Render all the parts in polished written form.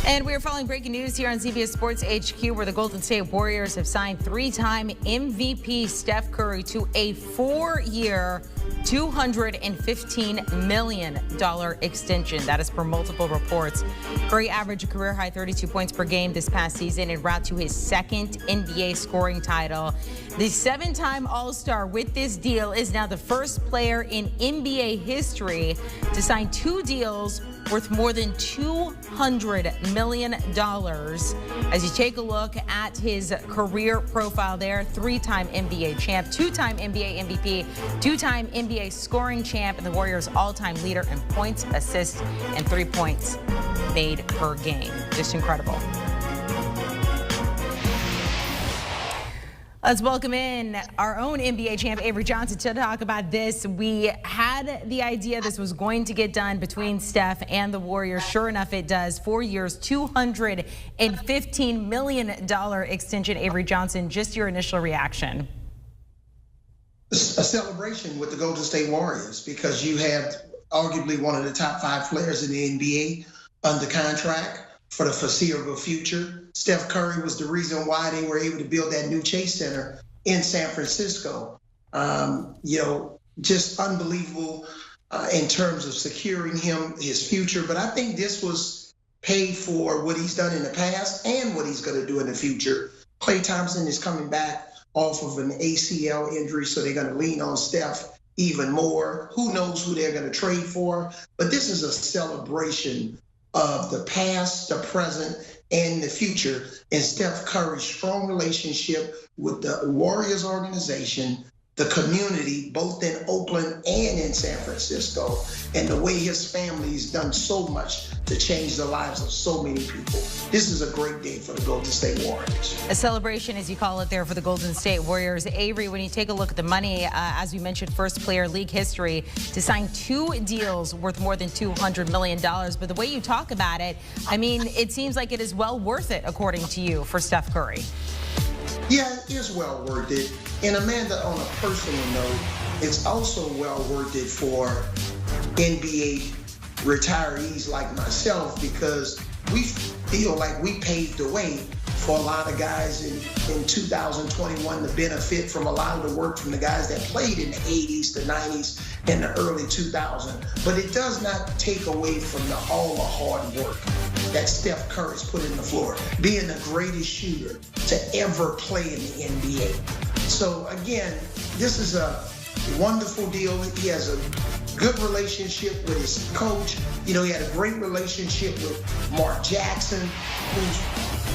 And we're following breaking news here on CBS Sports HQ, where the Golden State Warriors have signed three-time MVP Steph Curry to a 4-year, $215 million extension. That is per multiple reports. Curry averaged a career-high 32 points per game this past season en route to his second NBA scoring title. The 7-time All-Star with this deal is now the first player in NBA history to sign 2 deals worth more than $200 million. As you take a look at his career profile there, 3-time NBA champ, 2-time NBA MVP, 2-time NBA scoring champ, and the Warriors' all-time leader in points, assists, and 3 points made per game. Just incredible. Let's welcome in our own NBA champ, Avery Johnson, to talk about this. We had the idea this was going to get done between Steph and the Warriors. Sure enough, it does. 4 years, $215 million extension. Avery Johnson, just your initial reaction. A celebration with the Golden State Warriors, because you have arguably one of the top 5 players in the NBA under contract for the foreseeable future. Steph Curry was the reason why they were able to build that new Chase Center in San Francisco. Just unbelievable in terms of securing him his future. But I think this was paid for what he's done in the past and what he's going to do in the future. Klay Thompson is coming back off of an ACL injury, so they're going to lean on Steph even more. Who knows who they're going to trade for? But this is a celebration of the past, the present, and the future, and Steph Curry's strong relationship with the Warriors organization, the community, both in Oakland and in San Francisco, and the way his family's done so much to change the lives of so many people. This is a great day for the Golden State Warriors. A celebration, as you call it there, for the Golden State Warriors. Avery, when you take a look at the money, as we mentioned, first player league history to sign 2 deals worth more than $200 million. But the way you talk about it, I mean, it seems like it is well worth it, according to you, for Steph Curry. Yeah, it is well worth it. And Amanda, on a personal note, it's also well worth it for NBA retirees like myself, because we feel like we paved the way for a lot of guys in 2021 to benefit from a lot of the work from the guys that played in the 80s, the 90s, and the early 2000s. But it does not take away from all the hard work that Steph Curry's put in the floor, being the greatest shooter to ever play in the NBA. So again, this is a wonderful deal. He has a good relationship with his coach. He had a great relationship with Mark Jackson, who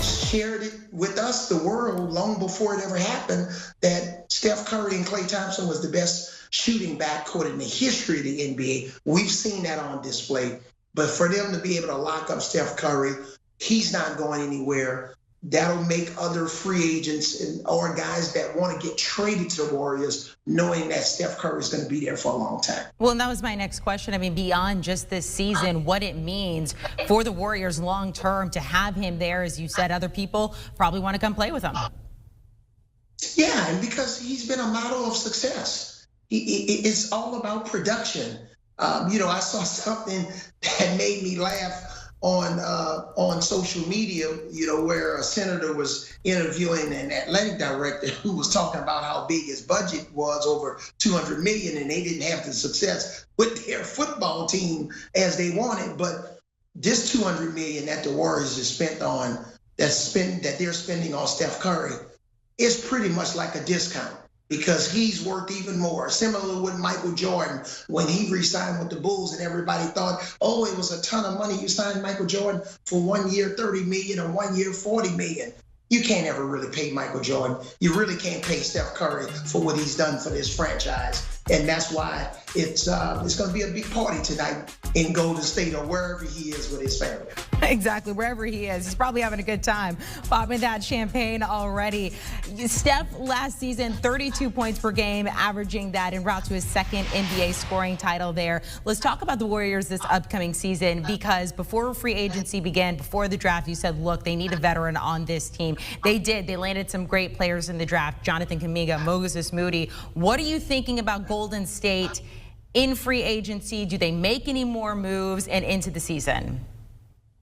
shared it with us, the world, long before it ever happened, that Steph Curry and Klay Thompson was the best shooting backcourt in the history of the NBA. We've seen that on display. But for them to be able to lock up Steph Curry, he's not going anywhere. That'll make other free agents or guys that want to get traded to the Warriors knowing that Steph Curry is going to be there for a long time. Well, and that was my next question. I mean, beyond just this season, what it means for the Warriors long term to have him there. As you said, other people probably want to come play with him. Yeah, and because he's been a model of success. It's all about production. I saw something that made me laugh on social media, where a senator was interviewing an athletic director who was talking about how big his budget was, over $200 million, and they didn't have the success with their football team as they wanted. But this $200 million that the Warriors have spent on, that they're spending on Steph Curry, is pretty much like a discount, because he's worth even more. Similar with Michael Jordan, when he re-signed with the Bulls and everybody thought, oh, it was a ton of money. You signed Michael Jordan for 1 year, $30 million, or 1 year, $40 million. You can't ever really pay Michael Jordan. You really can't pay Steph Curry for what he's done for this franchise. And that's why it's going to be a big party tonight in Golden State, or wherever he is with his family. Exactly, wherever he is. He's probably having a good time popping that champagne already. Steph last season, 32 points per game, averaging that en route to his second NBA scoring title there. Let's talk about the Warriors this upcoming season, because before free agency began, before the draft, you said, look, they need a veteran on this team. They did. They landed some great players in the draft, Jonathan Kuminga, Moses Moody. What are you thinking about Golden State in free agency? Do they make any more moves and into the season?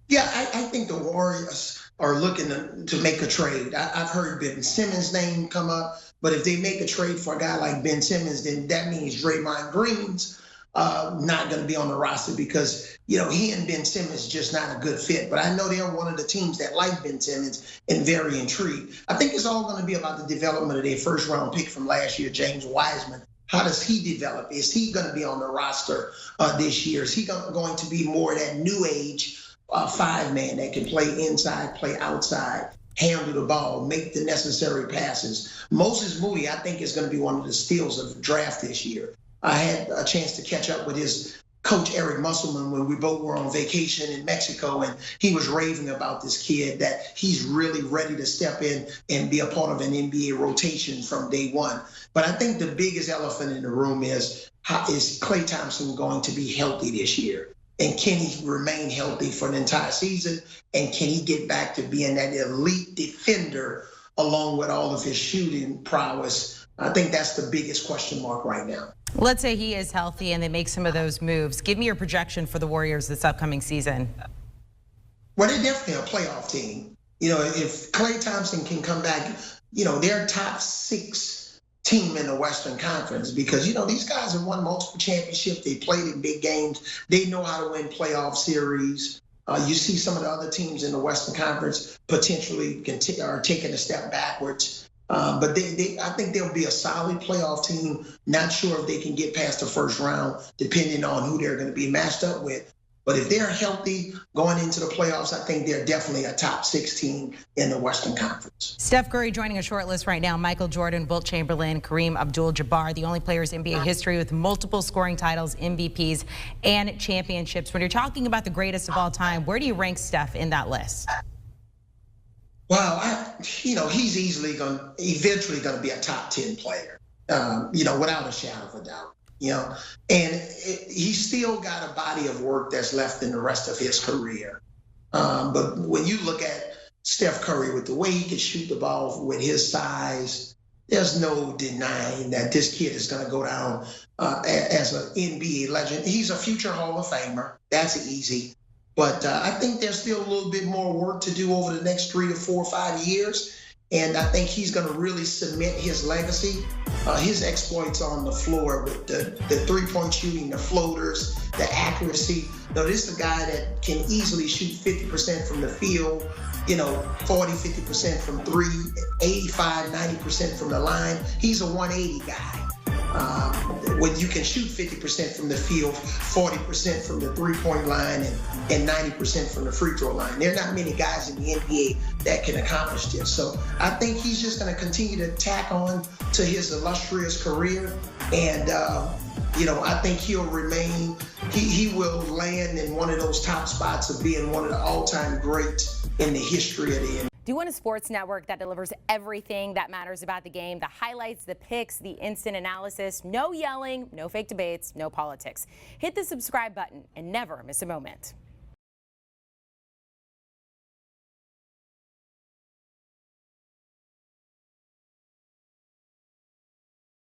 Yeah, I think the Warriors are looking to make a trade. I've heard Ben Simmons' name come up, but if they make a trade for a guy like Ben Simmons, then that means Draymond Green's not going to be on the roster because, he and Ben Simmons just not a good fit. But I know they're one of the teams that like Ben Simmons and very intrigued. I think it's all going to be about the development of their first round pick from last year, James Wiseman. How does he develop? Is he going to be on the roster this year? Is he going to be more that new age five-man that can play inside, play outside, handle the ball, make the necessary passes? Moses Moody, I think, is going to be one of the steals of the draft this year. I had a chance to catch up with his coach, Eric Musselman, when we both were on vacation in Mexico, and he was raving about this kid that he's really ready to step in and be a part of an NBA rotation from day one. But I think the biggest elephant in the room is Klay Thompson going to be healthy this year? And can he remain healthy for the entire season? And can he get back to being that elite defender along with all of his shooting prowess? I think that's the biggest question mark right now. Let's say he is healthy and they make some of those moves. Give me your projection for the Warriors this upcoming season. Well, they're definitely a playoff team. If Klay Thompson can come back, they're top 6 team in the Western Conference because, these guys have won multiple championships. They played in big games. They know how to win playoff series. You see some of the other teams in the Western Conference potentially are taking a step backwards. But I think they'll be a solid playoff team. Not sure if they can get past the first round, depending on who they're going to be matched up with. But if they're healthy going into the playoffs, I think they're definitely a top 6 team in the Western Conference. Steph Curry joining a short list right now. Michael Jordan, Wilt Chamberlain, Kareem Abdul-Jabbar, the only players in NBA history with multiple scoring titles, MVPs, and championships. When you're talking about the greatest of all time, where do you rank Steph in that list? Well, he's eventually going to be a top 10 player, without a shadow of a doubt. And he's still got a body of work that's left in the rest of his career. But when you look at Steph Curry with the way he can shoot the ball with his size, there's no denying that this kid is going to go down as an NBA legend. He's a future Hall of Famer. That's easy. But I think there's still a little bit more work to do over the next 3 to 4 or 5 years. And I think he's going to really cement his legacy. His exploits on the floor with the three-point shooting, the floaters, the accuracy. This is a guy that can easily shoot 50% from the field, 40, 50% from 3, 85, 90% from the line. He's a 180 guy. When you can shoot 50% from the field, 40% from the three-point line, and 90% from the free throw line. There are not many guys in the NBA that can accomplish this. So I think he's just going to continue to tack on to his illustrious career. And, I think he'll remain, he will land in one of those top spots of being one of the all-time greats in the history of the NBA. Do you want a sports network that delivers everything that matters about the game? The highlights, the picks, the instant analysis, no yelling, no fake debates, no politics. Hit the subscribe button and never miss a moment.